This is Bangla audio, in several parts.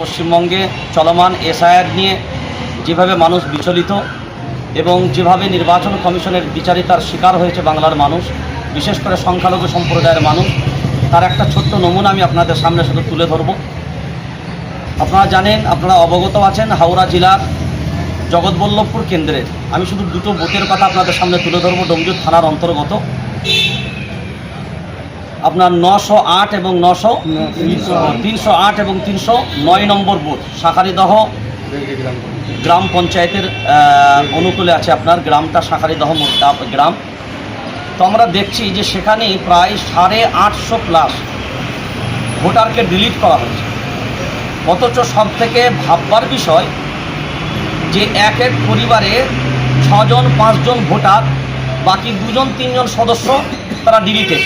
পশ্চিমবঙ্গে চলমান এসআইআর নিয়ে যেভাবে মানুষ বিচলিত এবং যেভাবে নির্বাচন কমিশনের বিচারিতার শিকার হয়েছে বাংলার মানুষ, বিশেষ করে সংখ্যালঘু সম্প্রদায়ের মানুষ, তার একটা ছোট্ট নমুনা আমি আপনাদের সামনে শুধু তুলে ধরব। আপনারা জানেন, আপনারা অবগত আছেন, হাওড়া জেলার জগৎবল্লভপুর কেন্দ্রের আমি শুধু দুটো বুথের কথা আপনাদের সামনে তুলে ধরব। ডোমজুর থানার অন্তর্গত আপনার 908 এবং 308 এবং 309 নম্বর বুথ শাঁখারীদহ গ্রাম পঞ্চায়েতের অনুকূলে আছে। আপনার গ্রামটা শাঁখারীদহ গ্রাম। তো আমরা দেখছি যে সেখানে প্রায় 850 প্লাস ভোটারকে ডিলিট করা হয়েছে। অথচ সব থেকে ভাববার বিষয় যে এক এক পরিবারে 6 জন 5 জন ভোটার, বাকি 2 জন 3 জন সদস্য তারা ডিলিটেড।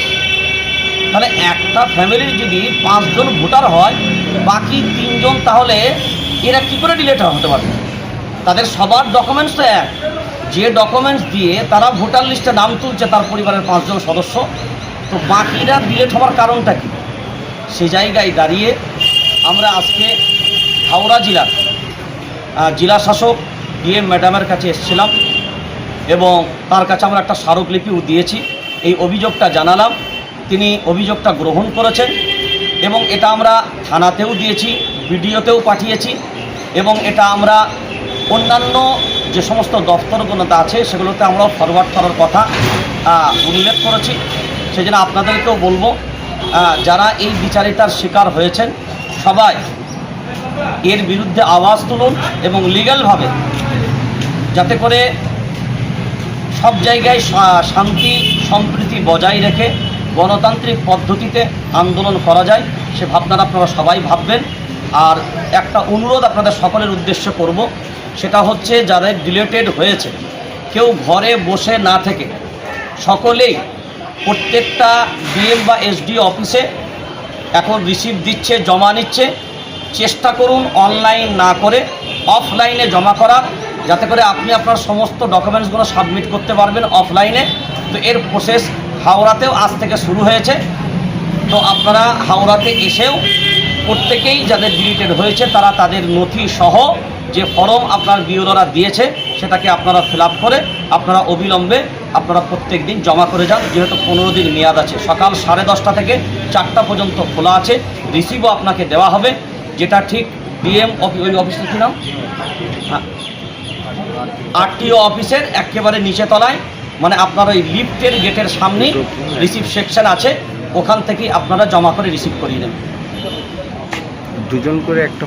তাহলে একটা ফ্যামিলির যদি 5 জন ভোটার হয়, বাকি 3 জন, তাহলে এরা কী করে ডিলিট হতে পারে? তাদের সবার ডকুমেন্টস তো এক। যে ডকুমেন্টস দিয়ে তারা ভোটার লিস্টে নাম তুলছে তার পরিবারের 5 জন সদস্য, তো বাকিরা ডিলিট হওয়ার কারণটা কী? সে জায়গায় দাঁড়িয়ে আমরা আজকে হাওড়া জেলার জেলা শাসক ডিএম ম্যাডামের কাছে এসেছিলাম এবং তার কাছে আমরা একটা স্মারকলিপিও দিয়েছি। এই অভিযোগটা জানালাম, তিনি অভিযোগটা গ্রহণ করেছেন এবং এটা আমরা থানাতেও দিয়েছি, বিডিওতেও পাঠিয়েছি এবং এটা আমরা অন্যান্য যে সমস্ত দপ্তরগুলোতে আছে সেগুলোতে আমরাও ফরওয়ার্ড করার কথা উল্লেখ করেছি। সেই জন্য আপনাদেরকেও বলবো, যারা এই বিচারিতার শিকার হয়েছেন সবাই এর বিরুদ্ধে আওয়াজ তুলুন এবং লিগ্যালভাবে যাতে করে সব জায়গায় শান্তি সম্প্রীতি বজায় রেখে গণতান্ত্রিক পদ্ধতিতে আন্দোলন করা যায়, সে ভাবনাটা আপনারা সবাই ভাববেন। আর একটা অনুরোধ আপনাদের সকলের উদ্দেশ্যে করব, সেটা হচ্ছে যাদের ডিলিটেড হয়েছে, কেউ ঘরে বসে না থেকে সকলেই প্রত্যেকটা ডিএম বা এসডি অফিসে এখন রিসিভ দিচ্ছে, জমা নিচ্ছে। চেষ্টা করুন অনলাইন না করে অফলাইনে জমা করার, যাতে করে আপনি আপনার সমস্ত ডকুমেন্টসগুলো সাবমিট করতে পারবেন অফলাইনে। তো এর প্রসেস হাওড়াতেও আজ থেকে শুরু হয়েছে। তো আপনারা হাওড়াতে এসেও প্রত্যেকেই যাদের ডিলিটেড হয়েছে তারা তাদের নথি সহ যে ফর্ম আপনার বিওরা দিয়েছে সেটাকে আপনারা ফিল আপ করে আপনারা অবিলম্বে আপনারা প্রত্যেক দিন জমা করে যান। যেহেতু 15 দিন মেয়াদ আছে, সকাল 10:30 থেকে 4টা পর্যন্ত খোলা আছে। রিসিভও আপনাকে দেওয়া হবে, যেটা ঠিক ডিএম ওই অফিসের কি নাম, আরটিও অফিসের একেবারে নিচে তলায়, মানে আপনার ওই লিফটের গেটের সামনেই রিসিভ সেকশন আছে, ওখান থেকেই আপনারা জমা করে রিসিভ করিয়ে নেবেন। 2 জন করে একটা